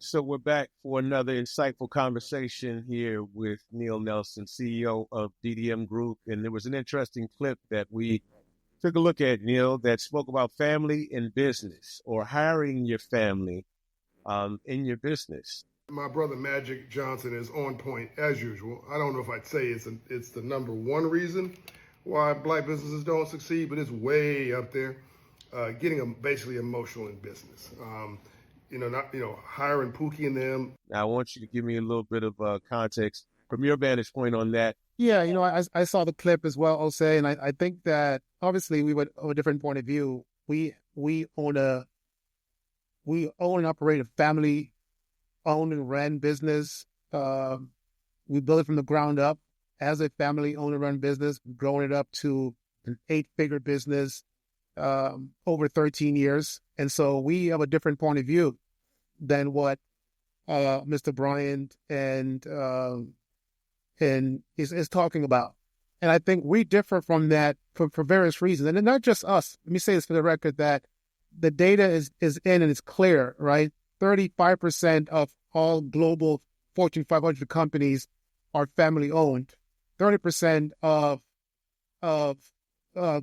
So we're back for another insightful conversation here with Neil Nelson, CEO of DDM Group. And there was an interesting clip that we took a look at, Neil, that spoke about family in business or hiring your family in your business. My brother Magic Johnson is on point as usual. I don't know if I'd say it's the number one reason why black businesses don't succeed, but it's way up there. Getting them basically emotional in business. Not hiring Pookie and them. Now, I want you to give me a little bit of context from your vantage point on that. Yeah, I saw the clip as well, Jose, and I think that obviously we would have a different point of view. We own and operate a family owned and ran business. We built it from the ground up as a family owned and run business, growing it up to an 8-figure business over 13 years. And so we have a different point of view than what Mr. Bryant and is talking about. And I think we differ from that for various reasons. And not just us. Let me say this for the record, that the data is in and it's clear, right? 35% of all global Fortune 500 companies are family owned. 30% of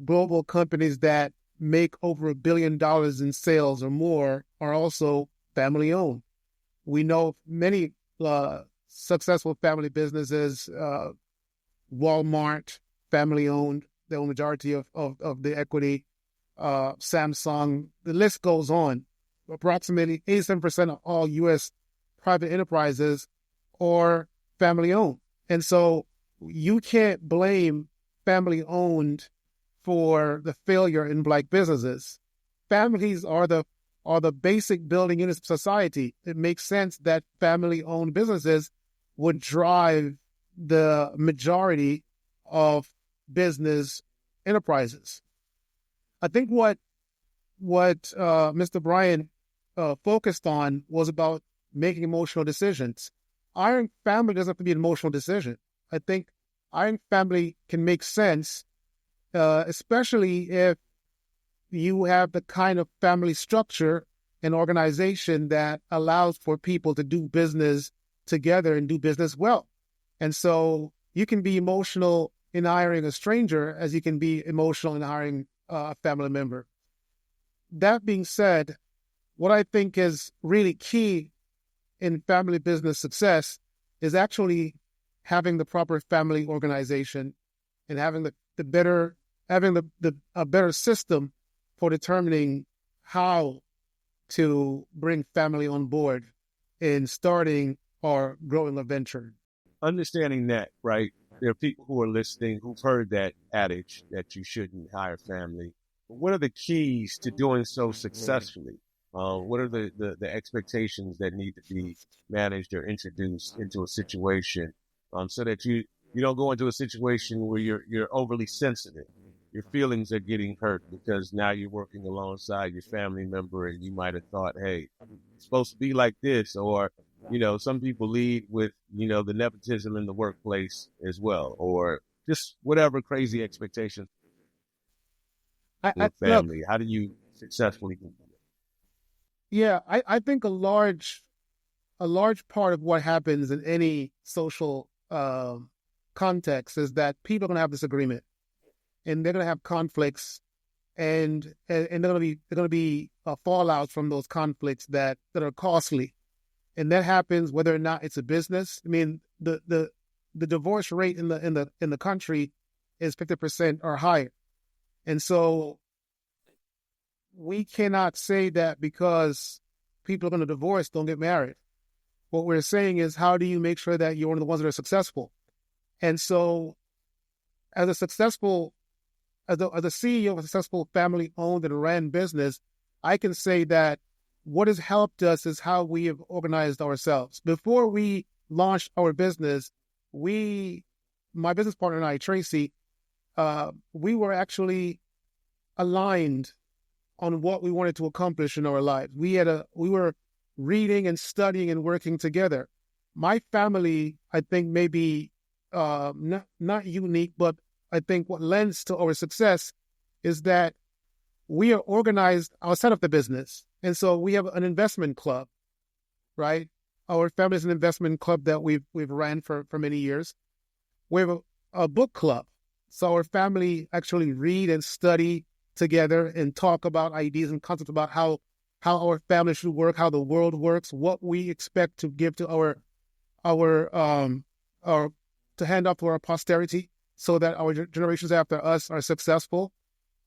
global companies that make over $1 billion in sales or more are also family owned. We know many successful family businesses. Walmart, family owned, the majority of the equity. Samsung, the list goes on. Approximately 87% of all U.S. private enterprises are family owned. And so you can't blame family owned for the failure in black businesses. Families are the basic building units of society. It makes sense that family owned businesses would drive the majority of business enterprises. I think what Mr. Bryant focused on was about making emotional decisions. Hiring family doesn't have to be an emotional decision. I think hiring family can make sense, especially if you have the kind of family structure and organization that allows for people to do business together and do business well. And so you can be emotional in hiring a stranger as you can be emotional in hiring a family member. That being said, what I think is really key in family business success is actually having the proper family organization and having a better system for determining how to bring family on board in starting or growing a venture. Understanding that, right? There are people who are listening who've heard that adage that you shouldn't hire family. But what are the keys to doing so successfully? What are the expectations that need to be managed or introduced into a situation so that you don't go into a situation where you're overly sensitive? Your feelings are getting hurt because now you're working alongside your family member and you might have thought, hey, it's supposed to be like this. Or, some people lead with, the nepotism in the workplace as well, or just whatever crazy expectations with family. How do you successfully do that? Yeah, I think a large part of what happens in any social context is that people are going to have disagreement, and they're going to have conflicts, and they're going to be fallout from those conflicts that are costly, and that happens whether or not it's a business. I mean, the divorce rate in the country is 50% or higher, and so we cannot say that because people are going to divorce, don't get married. What we're saying is, how do you make sure that you're one of the ones that are successful? And so as a CEO of a successful family-owned and ran business, I can say that what has helped us is how we have organized ourselves. Before we launched our business, my business partner and I, Tracy, we were actually aligned on what we wanted to accomplish in our lives. We were reading and studying and working together. My family, I think, may be not unique, but I think what lends to our success is that we are organized outside of the business. And so we have an investment club. right? Our family is an investment club that we've ran for many years. We have a book club. So our family actually read and study together and talk about ideas and concepts about how our family should work, how the world works, what we expect to give to our to hand off to our posterity so that our generations after us are successful.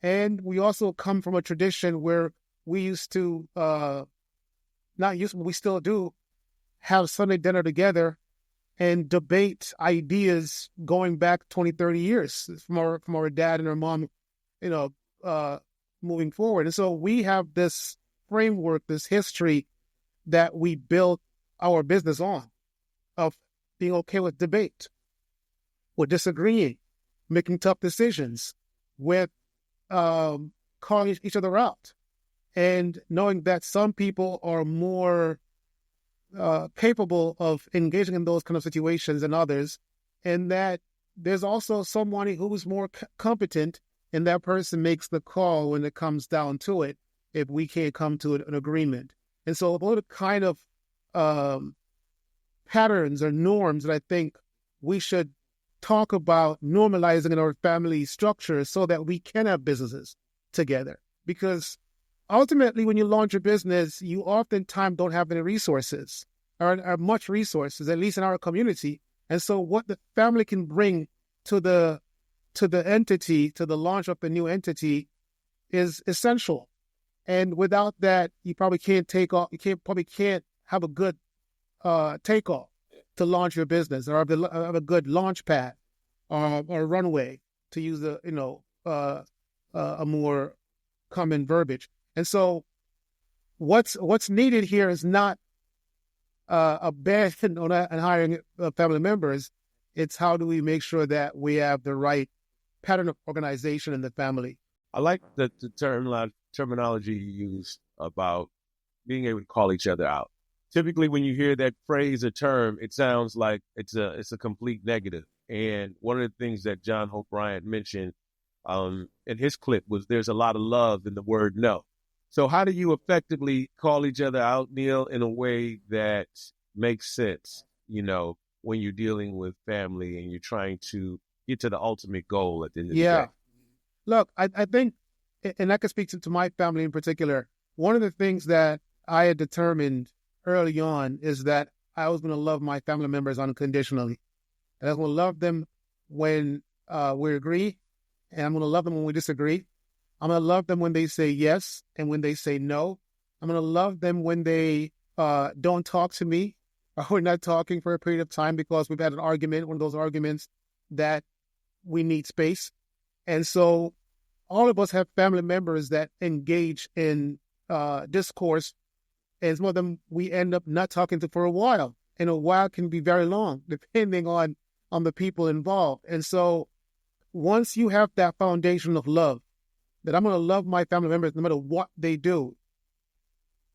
And we also come from a tradition where we used to, we still do, have Sunday dinner together and debate ideas going back 20, 30 years from our dad and our mom, moving forward. And so we have this framework, this history that we built our business on, of being okay with debate, with disagreeing, making tough decisions, with calling each other out, and knowing that some people are more capable of engaging in those kind of situations than others, and that there's also someone who's more competent, and that person makes the call when it comes down to it, if we can't come to an agreement. And so those are the kind of patterns or norms that I think we should talk about normalizing in our family structure so that we can have businesses together. Because ultimately, when you launch a business, you oftentimes don't have any resources or much resources, at least in our community. And so what the family can bring to the entity, to the launch of the new entity, is essential. And without that, you probably can't take off. You probably can't have a good takeoff to launch your business, or have a good launch pad or runway, to use a more common verbiage. And so what's needed here is not a ban on hiring family members. It's how do we make sure that we have the right pattern of organization in the family. I like the terminology you used about being able to call each other out. Typically, when you hear that phrase or term, it sounds like it's a complete negative. And one of the things that John Hope Bryant mentioned in his clip was there's a lot of love in the word no. So how do you effectively call each other out, Neil, in a way that makes sense, when you're dealing with family and you're trying to get to the ultimate goal at the end of the day? Look, I think, and I can speak to my family in particular, one of the things that I had determined early on is that I was going to love my family members unconditionally. And I was going to love them when we agree, and I'm going to love them when we disagree. I'm going to love them when they say yes and when they say no. I'm going to love them when they don't talk to me, or we're not talking for a period of time because we've had an argument, one of those arguments that we need space. And so all of us have family members that engage in discourse, and some of them we end up not talking to for a while. And a while can be very long, depending on the people involved. And so once you have that foundation of love, that I'm going to love my family members no matter what they do,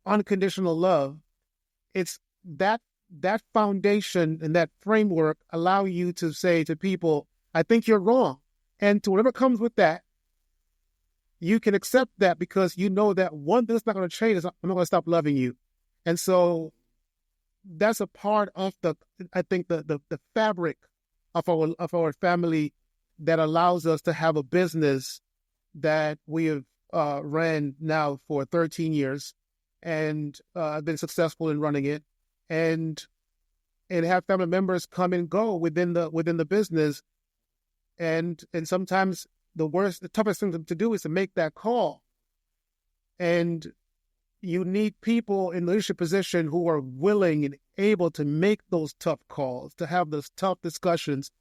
unconditional love, it's that foundation and that framework allow you to say to people, I think you're wrong. And to whatever comes with that, you can accept that because you know that one thing that's not going to change is I'm not going to stop loving you. And so that's a part of the fabric of our family that allows us to have a business that we have ran now for 13 years and been successful in running it, and have family members come and go within the business. And sometimes the toughest thing to do is to make that call. And you need people in leadership position who are willing and able to make those tough calls, to have those tough discussions,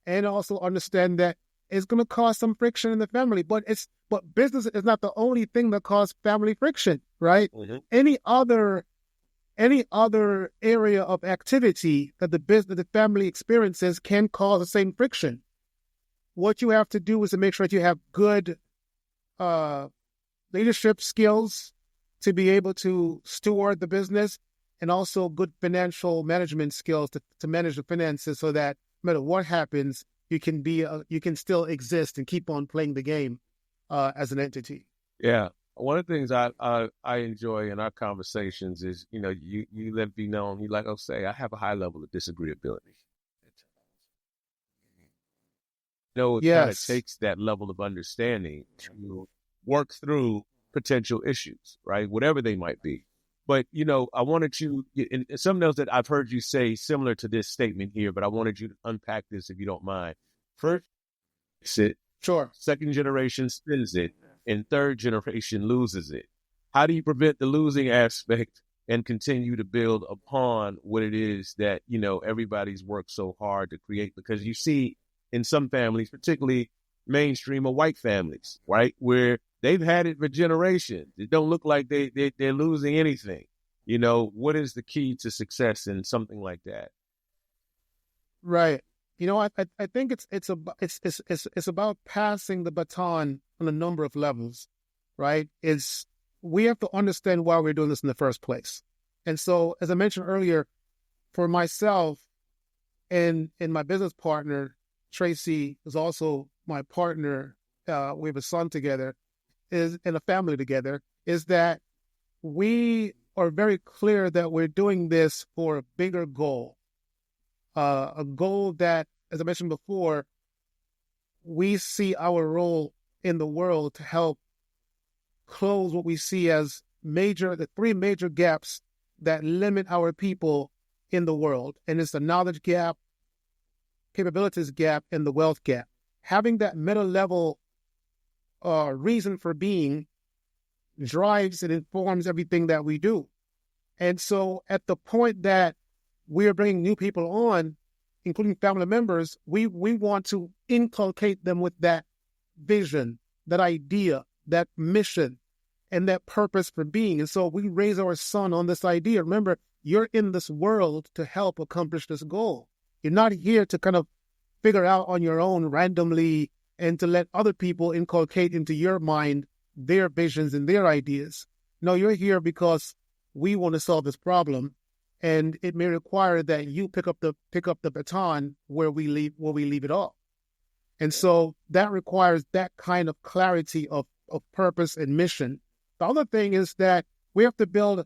and also understand that it's going to cause some friction in the family. But business is not the only thing that causes family friction, right? Mm-hmm. Any other area of activity that the family experiences can cause the same friction. What you have to do is to make sure that you have good leadership skills to be able to steward the business, and also good financial management skills to manage the finances, so that no matter what happens, you can still exist and keep on playing the game as an entity. Yeah. One of the things I enjoy in our conversations is, you let me know, you like, oh, say, I have a high level of disagreeability. It kind of Yes. takes that level of understanding to work through potential issues, right? Whatever they might be. But, I wanted you, and something else that I've heard you say similar to this statement here, but I wanted you to unpack this if you don't mind. First, it, Sure. second generation spends it, and third generation loses it. How do you prevent the losing aspect and continue to build upon what it is that, everybody's worked so hard to create? Because you see in some families, particularly mainstream or white families, right, where they've had it for generations. It don't look like they're losing anything. What is the key to success in something like that? Right. I think it's about passing the baton on a number of levels, right? We have to understand why we're doing this in the first place. And so, as I mentioned earlier, for myself and my business partner, Tracy, is also my partner. We have a son together, and a family together. Is that we are very clear that we're doing this for a bigger goal, a goal that, as I mentioned before, we see our role in the world to help close what we see as the three major gaps that limit our people in the world. And it's the knowledge gap, capabilities gap, and the wealth gap. Having that middle level reason for being drives and informs everything that we do. And so at the point that we're bringing new people on, including family members, we want to inculcate them with that vision, that idea, that mission, and that purpose for being. And so we raise our son on this idea. Remember, you're in this world to help accomplish this goal. You're not here to kind of figure out on your own randomly and to let other people inculcate into your mind their visions and their ideas. No, you're here because we want to solve this problem, and it may require that you pick up the baton where we leave it off. And so that requires that kind of clarity of purpose and mission. The other thing is that we have to build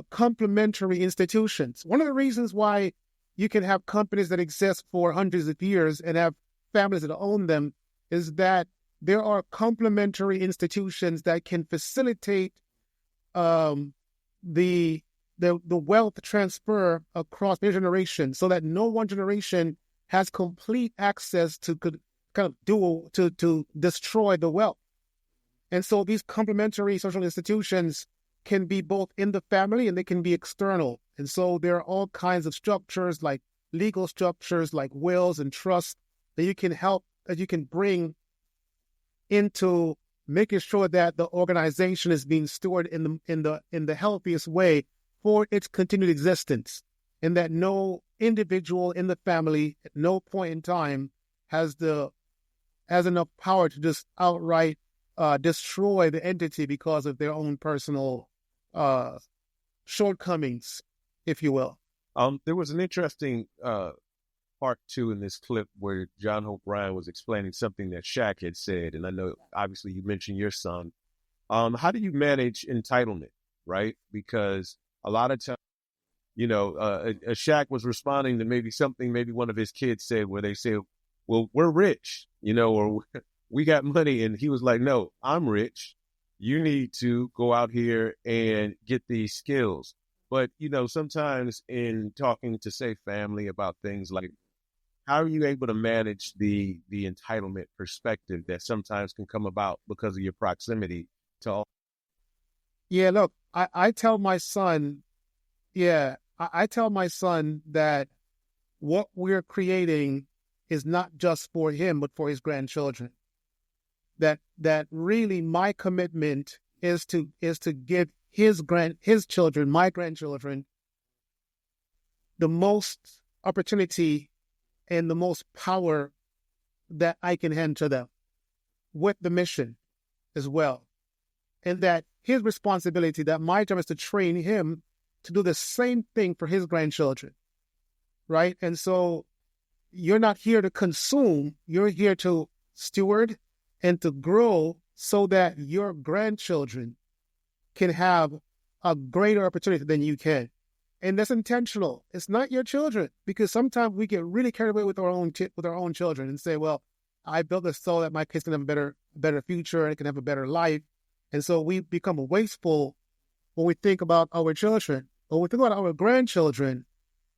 complementary institutions. One of the reasons why you can have companies that exist for hundreds of years and have families that own them is that there are complementary institutions that can facilitate the wealth transfer across their generation, so that no one generation has complete access to to destroy the wealth. And so these complementary social institutions can be both in the family and they can be external. And so there are all kinds of structures, like legal structures, like wills and trusts, that you can bring into making sure that the organization is being stewarded in the healthiest way for its continued existence, and that no individual in the family at no point in time has enough power to just outright destroy the entity because of their own personal shortcomings, if you will. There was an interesting part two in this clip where John Hope Bryant was explaining something that Shaq had said, and I know obviously you mentioned your son. How do you manage entitlement, right? Because a lot of times, Shaq was responding to maybe one of his kids said, where they say, well, we're rich, or we got money. And he was like, no, I'm rich. You need to go out here and get these skills. But, sometimes in talking to, say, family about things like, how are you able to manage the entitlement perspective that sometimes can come about because of your proximity to all? Yeah, look, I tell my son, I tell my son that what we're creating is not just for him, but for his grandchildren. That really my commitment is to give his children, my grandchildren, the most opportunity and the most power that I can hand to them, with the mission as well. And that his responsibility, that my job is to train him to do the same thing for his grandchildren, right? And so you're not here to consume, you're here to steward and to grow so that your grandchildren can have a greater opportunity than you can. And that's intentional. It's not your children, because sometimes we get really carried away with our own children and say, well, I built this so that my kids can have a better future and can have a better life. And so we become wasteful when we think about our children. But when we think about our grandchildren,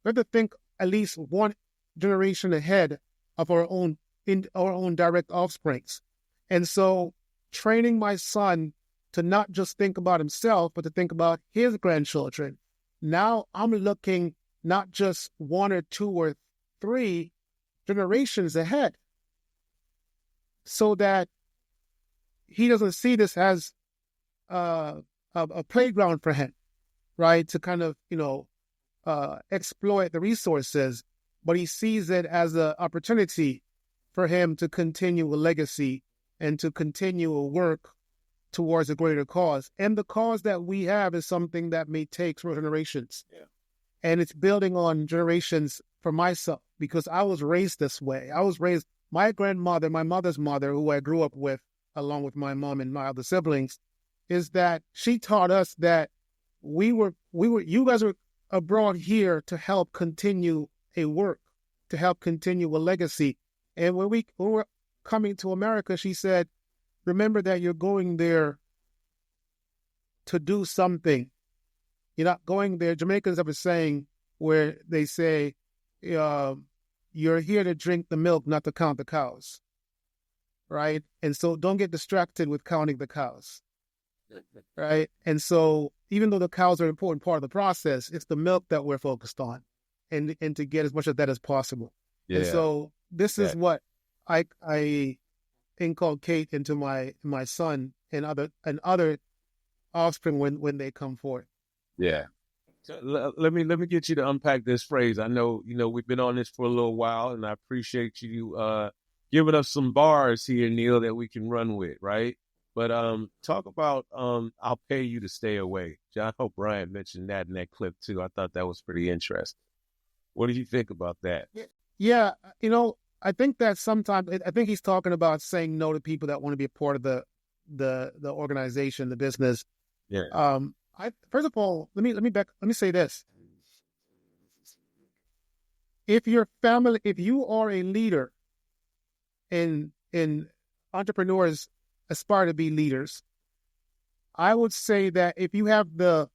we have to think at least one generation ahead of our own direct offsprings. And so training my son to not just think about himself, but to think about his grandchildren. Now I'm looking not just 1 or 2 or 3 generations ahead, so that he doesn't see this as a playground for him, right? To kind of, exploit the resources, but he sees it as an opportunity for him to continue a legacy and to continue a work towards a greater cause. And the cause that we have is something that may take 3 generations. Yeah. And it's building on generations for myself, because I was raised this way. My grandmother, my mother's mother, who I grew up with, along with my mom and my other siblings, is that she taught us that you guys are brought here to help continue a work, to help continue a legacy. And when we were coming to America, she said, remember that you're going there to do something. You're not going there. Jamaicans have a saying where they say, you're here to drink the milk, not to count the cows. Right? And so don't get distracted with counting the cows. Right? And so even though the cows are an important part of the process, it's the milk that we're focused on, and to get as much of that as possible. Yeah. And so this is what I inculcate into my son and other offspring when they come forth. Yeah. So let me get you to unpack this phrase. I know we've been on this for a little while, and I appreciate you giving us some bars here, Neil, that we can run with, right? But talk about I'll pay you to stay away. John O'Brien mentioned that in that clip too. I thought that was pretty interesting. What do you think about that? Yeah, I think that sometimes he's talking about saying no to people that want to be a part of the organization, the business. Yeah. First of all, let me say this. If you are a leader, in entrepreneurs aspire to be leaders, I would say that if you have the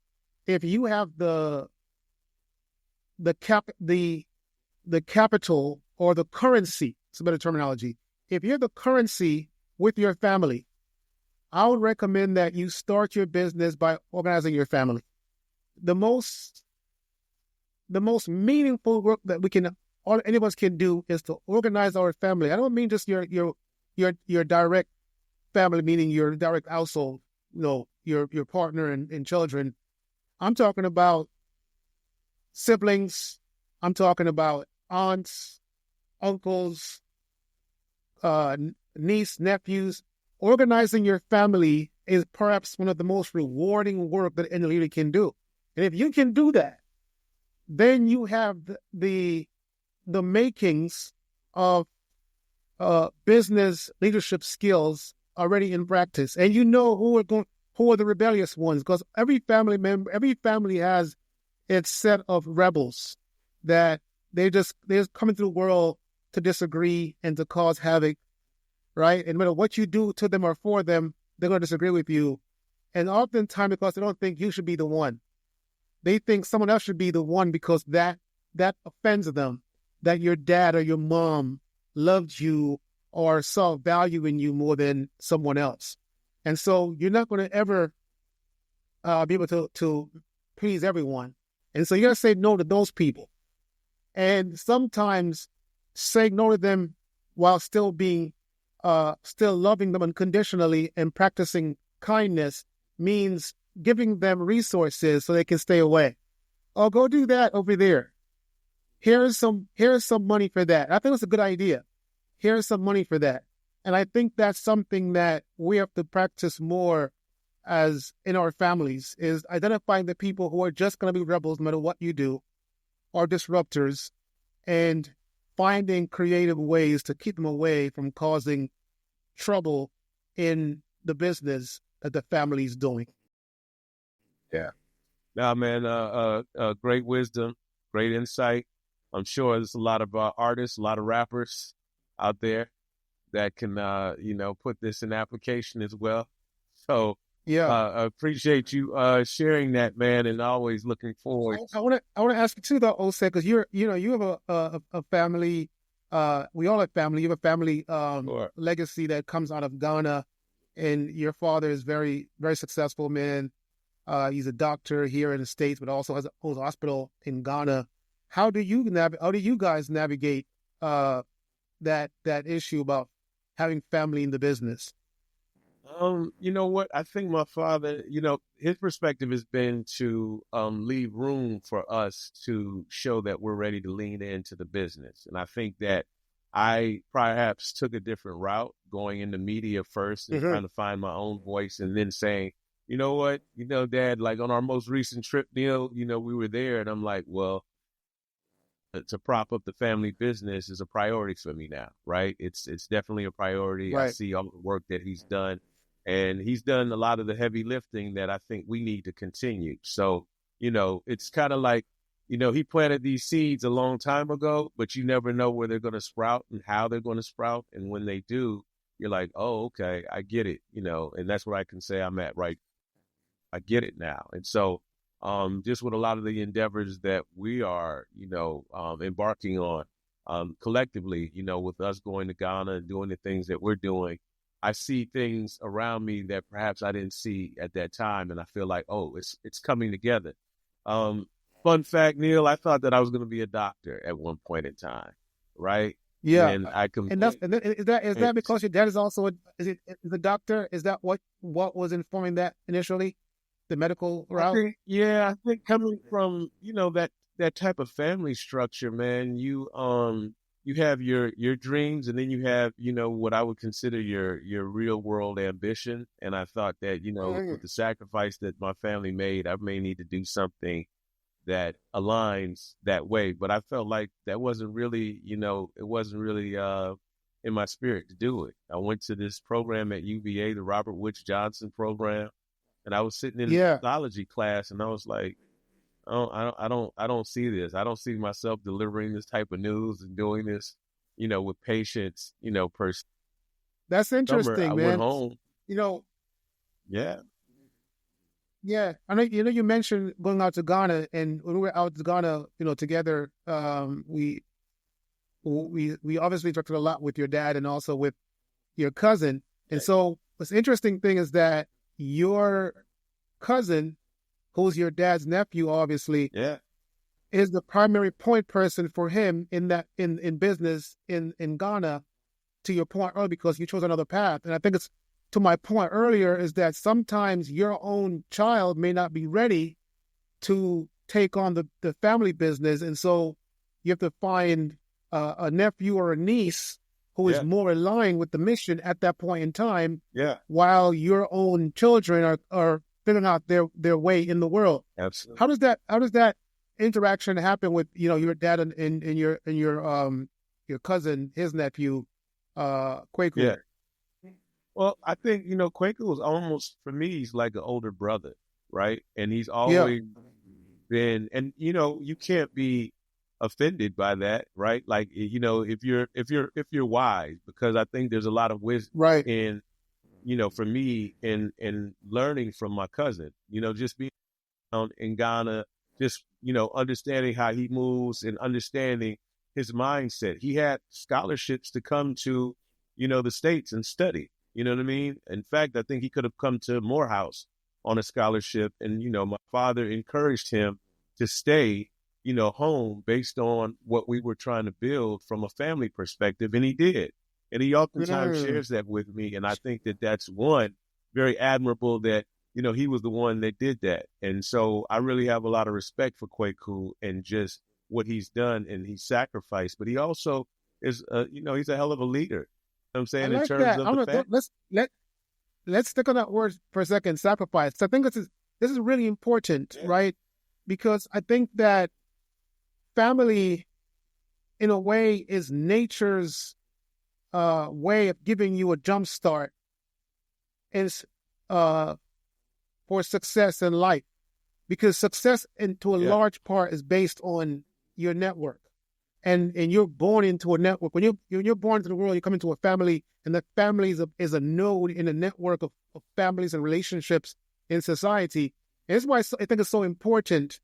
capital or the currency, it's a better terminology. If you're the currency with your family, I would recommend that you start your business by organizing your family. The most meaningful work that any of us can do is to organize our family. I don't mean just your direct family, meaning your direct household, your partner and children. I'm talking about siblings. I'm talking about aunts, uncles, niece, nephews. Organizing your family is perhaps one of the most rewarding work that any leader can do. And if you can do that, then you have the makings of business leadership skills already in practice. And you know who are the rebellious ones, because every family has its set of rebels that they're coming to the world to disagree and to cause havoc, right? And no matter what you do to them or for them, they're going to disagree with you. And oftentimes, because they don't think you should be the one, they think someone else should be the one, because that offends them, that your dad or your mom loved you or saw value in you more than someone else. And so you're not going to ever be able to please everyone. And so you got to say no to those people. And sometimes say no to them while still loving them unconditionally and practicing kindness means giving them resources so they can stay away. Oh, go do that over there. Here's some money for that. I think it's a good idea. Here's some money for that. And I think that's something that we have to practice more as in our families, is identifying the people who are just going to be rebels no matter what you do, or disruptors, and finding creative ways to keep them away from causing trouble in the business that the family's doing. Yeah. Now, man, great wisdom, great insight. I'm sure there's a lot of artists, a lot of rappers out there that can, put this in application as well. So, Yeah. I appreciate you sharing that, man, and always looking forward. I want to ask you too, though, Ose, because you have a family. We all have family. You have a family Sure. legacy that comes out of Ghana, and your father is very, very successful man. He's a doctor here in the States, but also owns a hospital in Ghana. How do you guys navigate that issue about having family in the business? You know what? I think my father, his perspective has been to leave room for us to show that we're ready to lean into the business. And I think that I perhaps took a different route, going into media first and trying to find my own voice, and then saying, you know what, Dad, like on our most recent trip, Neil, we were there, and I'm like, well, to prop up the family business is a priority for me now, right? It's definitely a priority. Right. I see all the work that he's done, and he's done a lot of the heavy lifting that I think we need to continue. So, it's kind of like, he planted these seeds a long time ago, but you never know where they're going to sprout and how they're going to sprout. And when they do, you're like, oh, okay, I get it, and that's where I can say I'm at, right? I get it now. And so, just with a lot of the endeavors that we are, embarking on, collectively, with us going to Ghana and doing the things that we're doing, I see things around me that perhaps I didn't see at that time. And I feel like, oh, it's coming together. Fun fact, Neil, I thought that I was going to be a doctor at one point in time. Right. Yeah. And is that because your dad is also is a doctor? Is that what was informing that initially? The medical route? I think coming from, that type of family structure, man, you have your dreams, and then you have, what I would consider your real world ambition. And I thought that, with the sacrifice that my family made, I may need to do something that aligns that way. But I felt like that wasn't really, it wasn't really in my spirit to do it. I went to this program at UVA, the Robert Woods Johnson program. And I was sitting in a pathology class, and I was like, I don't see this. I don't see myself delivering this type of news and doing this, with patients, per. That's interesting, man. I went home. Yeah. Yeah. I know, you mentioned going out to Ghana, and when we were out to Ghana, together, we obviously talked a lot with your dad and also with your cousin. And so what's interesting thing is that your cousin, who's your dad's nephew, obviously, is the primary point person for him in business in Ghana, to your point earlier, because you chose another path. And I think it's to my point earlier is that sometimes your own child may not be ready to take on the family business. And so you have to find a nephew or a niece who is more aligned with the mission at that point in time, while your own children are figuring out their way in the world. Absolutely. How does that interaction happen with your dad and your cousin, his nephew, Kwaku? Yeah. Well, I think Kwaku was almost, for me, he's like an older brother, right? And he's always been, and you can't be offended by that, right? Like, if you're wise, because I think there's a lot of wisdom in, for me in learning from my cousin, just being down in Ghana, just, understanding how he moves and understanding his mindset. He had scholarships to come to, the States and study, you know what I mean? In fact, I think he could have come to Morehouse on a scholarship, and, my father encouraged him to stay home based on what we were trying to build from a family perspective. And he did. And he oftentimes shares that with me. And I think that that's one very admirable that, he was the one that did that. And so I really have a lot of respect for Kwaku and just what he's done, and he sacrificed, but he also is, he's a hell of a leader. You know what I'm saying? Like in terms of the fact. Let's stick on that word for a second, sacrifice. So I think this is really important, right? Because I think that family, in a way, is nature's way of giving you a jump start is for success in life, because success, to a large part, is based on your network. And you're born into a network. When you're born into the world, you come into a family, and that family is a node in a network of families and relationships in society. And that's why I think it's so important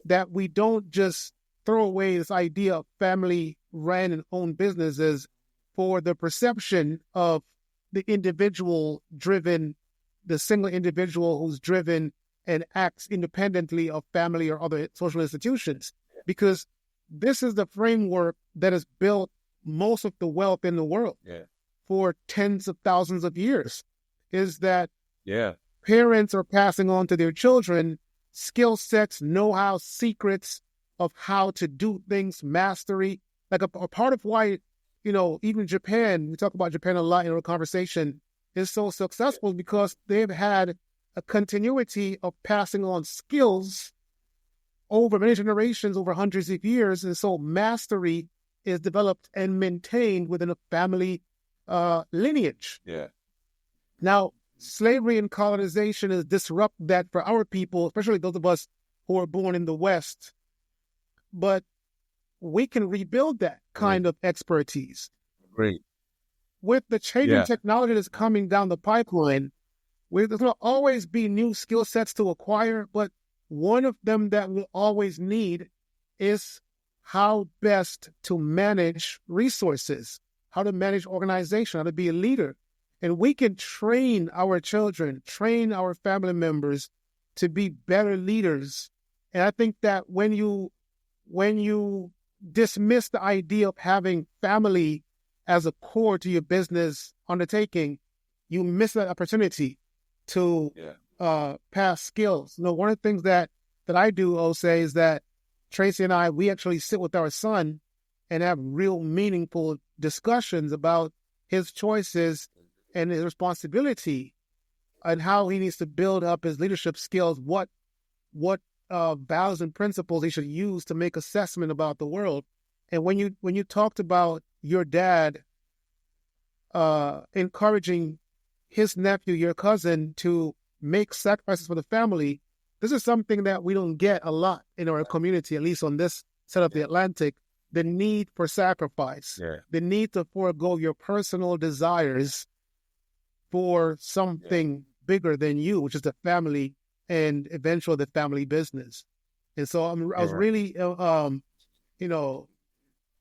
that we don't just throw away this idea of family-ran and owned businesses for the perception of the individual-driven, the single individual who's driven and acts independently of family or other social institutions. Because this is the framework that has built most of the wealth in the world for tens of thousands of years, is that parents are passing on to their children skill sets, know-how, secrets of how to do things, mastery. Like a part of why, even Japan, we talk about Japan a lot in our conversation, is so successful because they've had a continuity of passing on skills over many generations, over hundreds of years. And so mastery is developed and maintained within a family lineage. Now, slavery and colonization has disrupted that for our people, especially those of us who are born in the West. But we can rebuild that kind of expertise. Great. With the changing technology that's coming down the pipeline, there's going to always be new skill sets to acquire, but one of them that we'll always need is how best to manage resources, how to manage organization, how to be a leader. And we can train our children, train our family members to be better leaders. And I think that when you dismiss the idea of having family as a core to your business undertaking, you miss that opportunity to pass skills. One of the things that I do, Jose, is that Tracy and I, we actually sit with our son and have real meaningful discussions about his choices and his responsibility and how he needs to build up his leadership skills, what values and principles he should use to make assessment about the world. And when you talked about your dad encouraging his nephew, your cousin, to make sacrifices for the family, this is something that we don't get a lot in our community, at least on this side of the Atlantic. The need for sacrifice, the need to forego your personal desires for something bigger than you, which is the family and eventually the family business. And so I was really,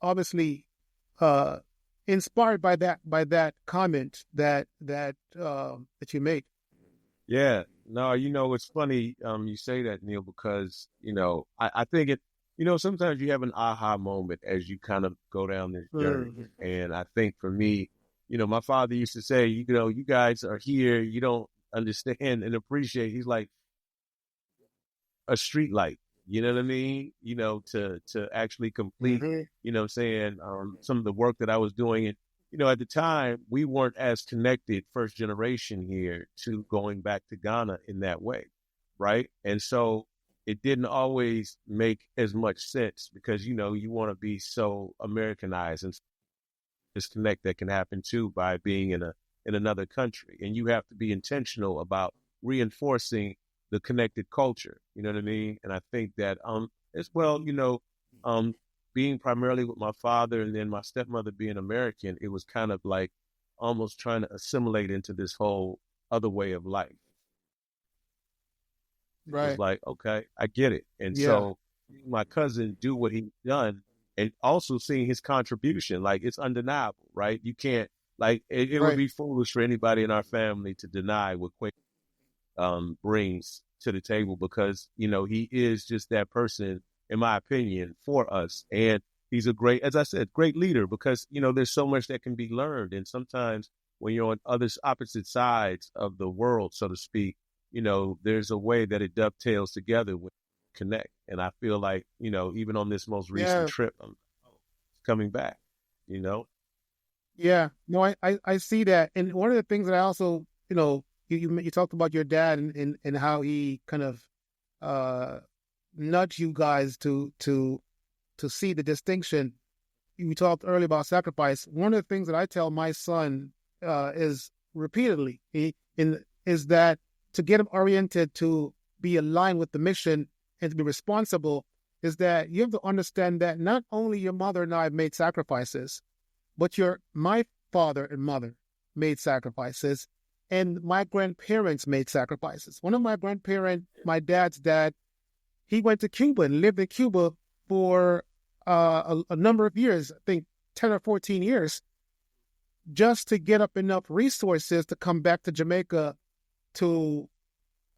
obviously inspired by that comment that you made. Yeah. No, it's funny you say that, Neil, because, I think it, sometimes you have an aha moment as you kind of go down this journey. And I think for me, my father used to say, you guys are here, you don't understand and appreciate. He's like a street light, you know what I mean? To actually complete, some of the work that I was doing. And, at the time, we weren't as connected first generation here to going back to Ghana in that way, right? And so it didn't always make as much sense because, you want to be so Americanized, and disconnect that can happen too by being in another country. And you have to be intentional about reinforcing the connected culture. You know what I mean? And I think that as well, being primarily with my father and then my stepmother being American, it was kind of like almost trying to assimilate into this whole other way of life. Right. It was like, okay, I get it. And so my cousin do what he done, and also seeing his contribution, like it's undeniable, right? You can't, like, it would be foolish for anybody in our family to deny what Quavo brings to the table, because, he is just that person, in my opinion, for us. And he's a great, as I said, great leader, because, there's so much that can be learned. And sometimes when you're on opposite sides of the world, so to speak, there's a way that it dovetails together with connect. And I feel like, even on this most recent trip, I'm coming back, Yeah, no, I see that. And one of the things that I also, you talked about your dad and how he kind of nudge you guys to see the distinction. You talked earlier about sacrifice. One of the things that I tell my son is repeatedly, is that to get them oriented to be aligned with the mission and to be responsible is that you have to understand that not only your mother and I have made sacrifices, but my father and mother made sacrifices, and my grandparents made sacrifices. One of my grandparents, my dad's dad, he went to Cuba and lived in Cuba for a number of years, I think 10 or 14 years, just to get up enough resources to come back to Jamaica to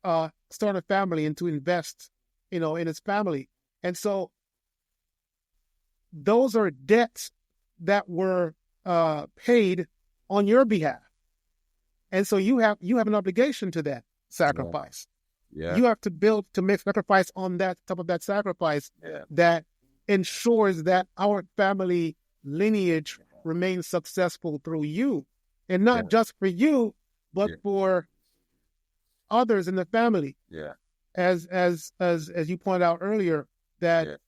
start a family and to invest, in his family. And so those are debts that were paid on your behalf. And so you have an obligation to that sacrifice. Yeah. You have to make sacrifice on that, top of that sacrifice that ensures that our family lineage remains successful through you. And not just for you, but for others in the family. Yeah. As you pointed out earlier, that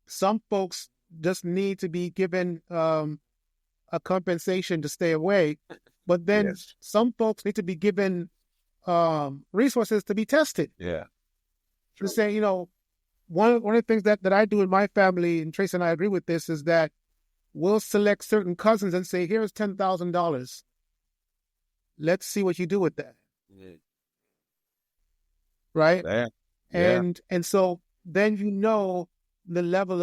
some folks just need to be given a compensation to stay away, but then some folks need to be given resources to be tested. Yeah. To say, one of the things that I do in my family, and Tracy and I agree with this, is that we'll select certain cousins and say, here's $10,000. Let's see what you do with that. Yeah. Right? Yeah. And so then the level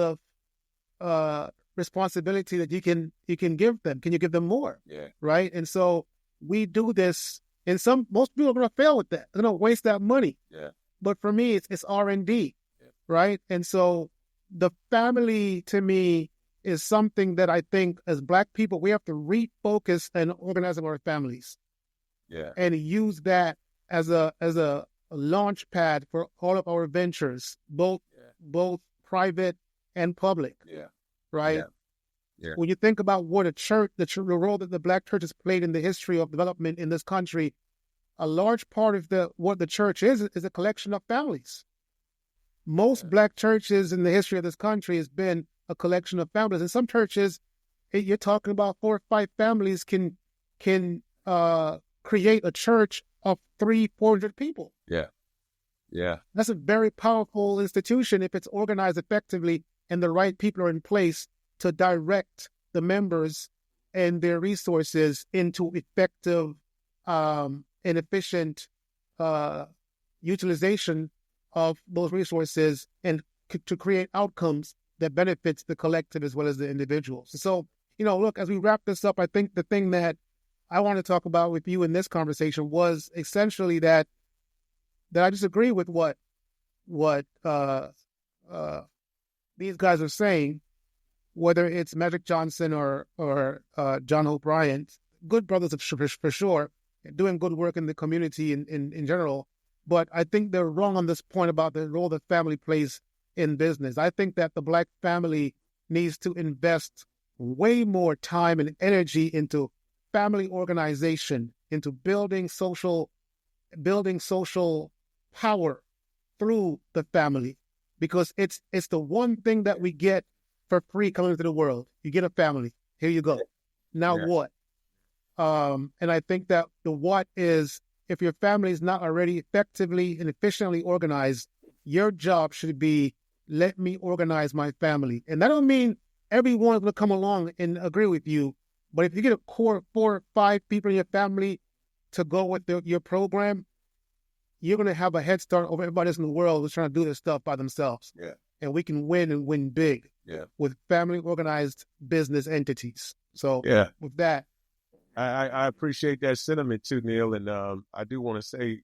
of responsibility that you can give them. Can you give them more? Yeah. Right? And so we do this, and most people are going to fail with that. They're going to waste that money. Yeah. But for me, it's R&D, right? And so the family, to me, is something that I think as Black people, we have to refocus and organize our families. Yeah. And use that as a launch pad for all of our ventures, both private and public. Yeah. Right? Yeah. When you think about what the role that the Black church has played in the history of development in this country, a large part of what the church is a collection of families. Most Black churches in the history of this country has been a collection of families. In some churches, you're talking about 4 or 5 families can create a church of 300-400 people. Yeah. Yeah. That's a very powerful institution if it's organized effectively and the right people are in place to direct the members and their resources into effective and efficient utilization of those resources and to create outcomes that benefits the collective as well as the individuals. So, look, as we wrap this up, I think the thing that I want to talk about with you in this conversation was essentially that I disagree with what these guys are saying, whether it's Magic Johnson or John Hope Bryant, good brothers for sure, doing good work in the community in general. But I think they're wrong on this point about the role that family plays in business. I think that the Black family needs to invest way more time and energy into family organization, into building social power through the family, because it's the one thing that we get for free coming into the world. You get a family. Here you go. Now what? And I think that the what is, if your family is not already effectively and efficiently organized, your job should be, let me organize my family. And that don't mean everyone will come along and agree with you. But if you get a core 4 or 5 people in your family to go with your program, you're going to have a head start over everybody else in the world who's trying to do this stuff by themselves. Yeah. And we can win and win big with family organized business entities. So with that. I appreciate that sentiment too, Neil. And I do want to say,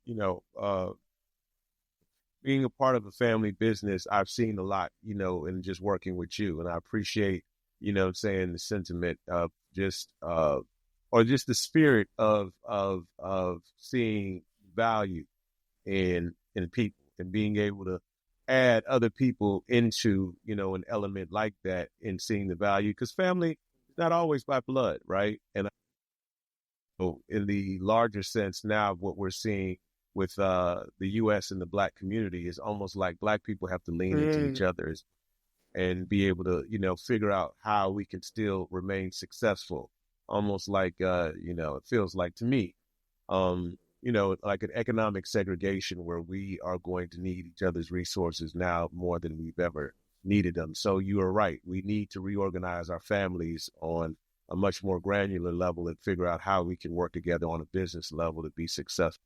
being a part of a family business, I've seen a lot, in just working with you. And I appreciate, saying the sentiment of just the spirit of seeing value in people and being able to add other people into, an element like that and seeing the value, because family is not always by blood, right? And in the larger sense now, what we're seeing with the U.S. and the Black community is almost like Black people have to lean into each other and be able to, figure out how we can still remain successful. Almost like, it feels like to me, like an economic segregation where we are going to need each other's resources now more than we've ever needed them. So you are right. We need to reorganize our families on a much more granular level and figure out how we can work together on a business level to be successful.